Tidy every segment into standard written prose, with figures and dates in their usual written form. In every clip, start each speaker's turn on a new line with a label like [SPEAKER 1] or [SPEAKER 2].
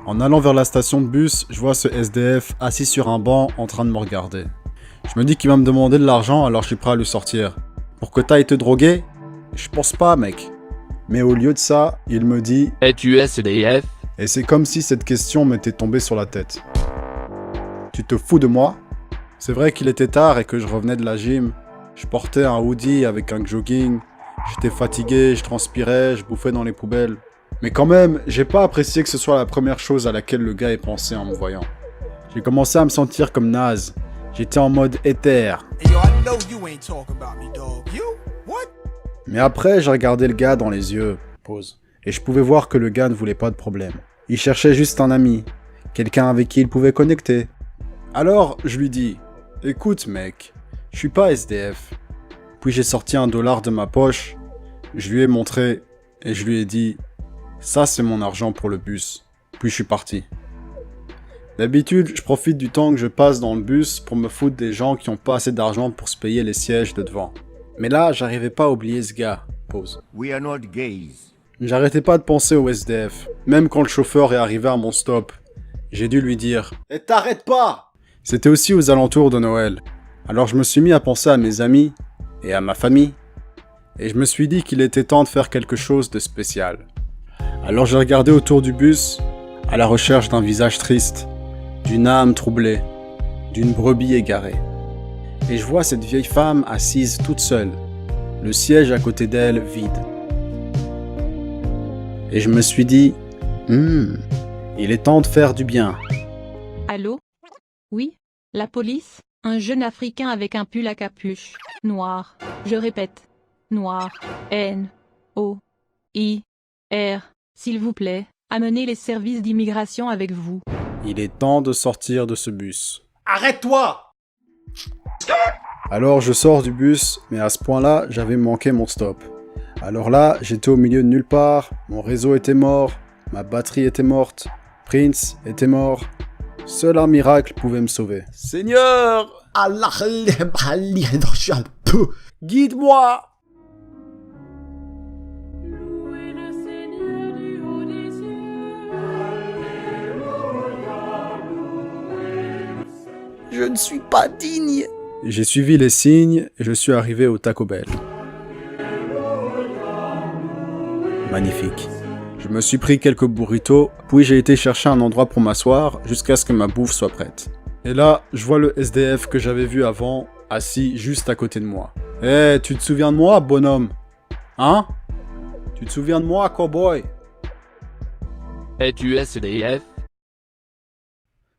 [SPEAKER 1] En allant vers la station de bus, je vois ce SDF assis sur un banc en train de me regarder. Je me dis qu'il va me demander de l'argent, alors je suis prêt à lui sortir. Pour que t'ailles te droguer? Je pense pas, mec. Mais au lieu de ça, il me dit «
[SPEAKER 2] Es-tu SDF? »
[SPEAKER 1] Et c'est comme si cette question m'était tombée sur la tête. Tu te fous de moi? C'est vrai qu'il était tard et que je revenais de la gym. Je portais un hoodie avec un jogging. J'étais fatigué, je transpirais, je bouffais dans les poubelles. Mais quand même, j'ai pas apprécié que ce soit la première chose à laquelle le gars ait pensé en me voyant. J'ai commencé à me sentir comme naze. J'étais en mode éther. Mais après, j'ai regardé le gars dans les yeux. Pause. Et je pouvais voir que le gars ne voulait pas de problème. Il cherchait juste un ami. Quelqu'un avec qui il pouvait connecter. Alors, je lui dis « Écoute, mec, je suis pas SDF. » Puis j'ai sorti $1 de ma poche. Je lui ai montré et je lui ai dit « Ça, c'est mon argent pour le bus. » Puis je suis parti. D'habitude, je profite du temps que je passe dans le bus pour me foutre des gens qui ont pas assez d'argent pour se payer les sièges de devant. Mais là, j'arrivais pas à oublier ce gars. Pause.
[SPEAKER 3] We are not gays.
[SPEAKER 1] J'arrêtais pas de penser au SDF, même quand le chauffeur est arrivé à mon stop. J'ai dû lui dire « Et t'arrêtes pas !» C'était aussi aux alentours de Noël. Alors je me suis mis à penser à mes amis et à ma famille. Et je me suis dit qu'il était temps de faire quelque chose de spécial. Alors j'ai regardé autour du bus, à la recherche d'un visage triste, d'une âme troublée, d'une brebis égarée. Et je vois cette vieille femme assise toute seule, le siège à côté d'elle vide. Et je me suis dit, il est temps de faire du bien.
[SPEAKER 4] Allô? Oui? La police? Un jeune Africain avec un pull à capuche. Noir. Je répète. Noir. N. O. I. R. S'il vous plaît, amenez les services d'immigration avec vous.
[SPEAKER 1] Il est temps de sortir de ce bus.
[SPEAKER 5] Arrête-toi!
[SPEAKER 1] Alors je sors du bus, mais à ce point-là, j'avais manqué mon stop. Alors là, j'étais au milieu de nulle part, mon réseau était mort, ma batterie était morte, Prince était mort. Seul un miracle pouvait me sauver. Seigneur!
[SPEAKER 5] Allah,
[SPEAKER 1] Guide-moi!
[SPEAKER 5] je ne suis pas digne.
[SPEAKER 1] J'ai suivi les signes et je suis arrivé au Taco Bell. Magnifique. Je me suis pris quelques burritos, puis j'ai été chercher un endroit pour m'asseoir jusqu'à ce que ma bouffe soit prête. Et là, je vois le SDF que j'avais vu avant, assis juste à côté de moi. Eh, tu te souviens de moi, bonhomme? Hein? Tu te souviens de moi, cowboy?
[SPEAKER 2] Es-tu SDF?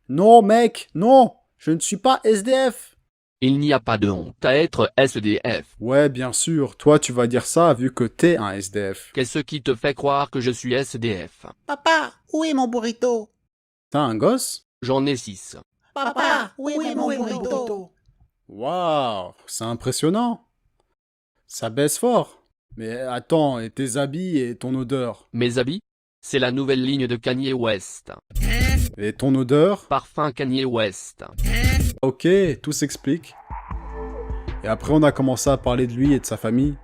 [SPEAKER 1] Non, mec, non! Je ne suis pas SDF!
[SPEAKER 2] Il n'y a pas de honte à être SDF.
[SPEAKER 1] Ouais, bien sûr, toi tu vas dire ça vu que t'es un SDF.
[SPEAKER 2] Qu'est-ce qui te fait croire que je suis SDF?
[SPEAKER 5] Papa, où est mon burrito?
[SPEAKER 1] T'as un gosse?
[SPEAKER 2] J'en ai 6.
[SPEAKER 5] Papa, où est mon burrito?
[SPEAKER 1] Waouh, c'est impressionnant. Ça baisse fort. Mais attends, et tes habits et ton odeur?
[SPEAKER 2] Mes habits? C'est la nouvelle ligne de Kanye West.
[SPEAKER 1] Et ton odeur?
[SPEAKER 2] Parfum Kanye West.
[SPEAKER 1] Ok, tout s'explique. Et après on a commencé à parler de lui et de sa famille.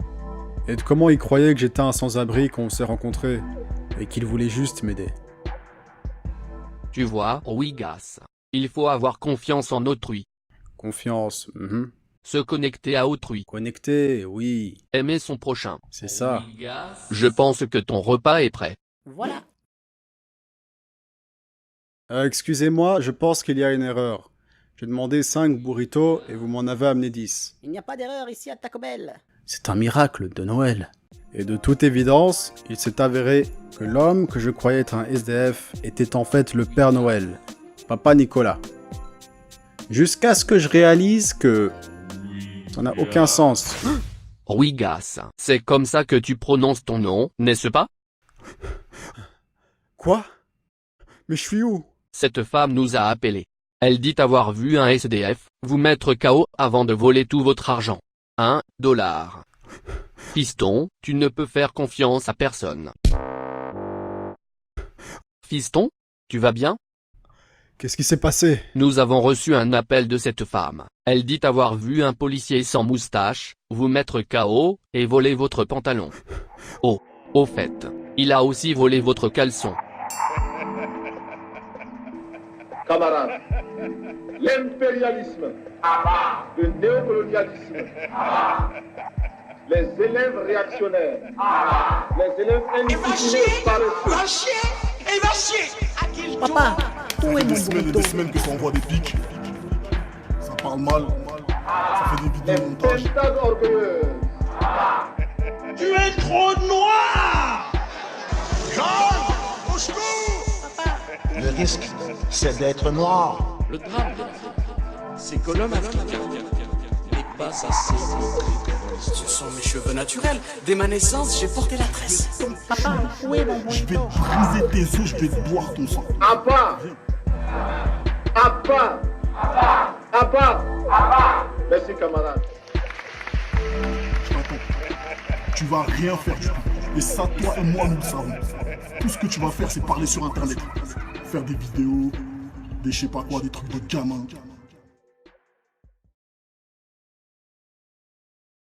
[SPEAKER 1] Et de comment il croyait que j'étais un sans-abri quand on s'est rencontrés. Et qu'il voulait juste m'aider.
[SPEAKER 2] Tu vois, Wigas. Il faut avoir confiance en autrui.
[SPEAKER 1] Confiance,
[SPEAKER 2] Se connecter à autrui.
[SPEAKER 1] Connecté, oui.
[SPEAKER 2] Aimer son prochain.
[SPEAKER 1] C'est ça.
[SPEAKER 2] Je pense que ton repas est prêt.
[SPEAKER 5] Voilà.
[SPEAKER 1] Excusez-moi, je pense qu'il y a une erreur. J'ai demandé 5 burritos et vous m'en avez amené 10.
[SPEAKER 5] Il n'y a pas d'erreur ici à Taco Bell.
[SPEAKER 1] C'est un miracle de Noël. Et de toute évidence, il s'est avéré que l'homme que je croyais être un SDF était en fait le Père Noël, Papa Nicolas. Jusqu'à ce que je réalise que ça n'a aucun sens.
[SPEAKER 2] Wigas. C'est comme ça que tu prononces ton nom, n'est-ce pas?
[SPEAKER 1] Quoi? Mais je suis où?
[SPEAKER 2] Cette femme nous a appelés. Elle dit avoir vu un SDF vous mettre KO avant de voler tout votre argent. $1. Fiston, tu ne peux faire confiance à personne. Fiston, tu vas bien?
[SPEAKER 1] Qu'est-ce qui s'est passé?
[SPEAKER 2] Nous avons reçu un appel de cette femme. Elle dit avoir vu un policier sans moustache vous mettre KO et voler votre pantalon. Oh, au fait, il a aussi volé votre caleçon.
[SPEAKER 3] Camarades, l'impérialisme, le néocolonialisme, les élèves réactionnaires, les élèves indisciplinés paresseux.
[SPEAKER 5] Papa, où est mon
[SPEAKER 6] Des
[SPEAKER 5] burrito?
[SPEAKER 6] semaines que ça envoie des pics. Ça parle mal. Ça fait des vidéos
[SPEAKER 3] Les
[SPEAKER 6] montage.
[SPEAKER 3] pintades orgueilleuses.
[SPEAKER 7] Tu es trop noir!
[SPEAKER 8] Le risque, c'est d'être noir.
[SPEAKER 9] Le drame de l'Afrique, c'est que l'homme africain n'est pas assez montré.
[SPEAKER 10] Ce sont mes cheveux naturels. Dès ma naissance, j'ai porté la tresse.
[SPEAKER 5] Papa, où est mon
[SPEAKER 6] Je vais
[SPEAKER 5] burrito?
[SPEAKER 6] te briser tes os, je vais te boire ton sang.
[SPEAKER 3] À part. À part. À part. Merci, camarades.
[SPEAKER 6] Je t'entends. Tu vas rien faire du tout. Et ça, toi et moi, nous le savons. Tout ce que tu vas faire, c'est parler sur Internet. Faire des vidéos, des je sais pas quoi, des trucs de gamins.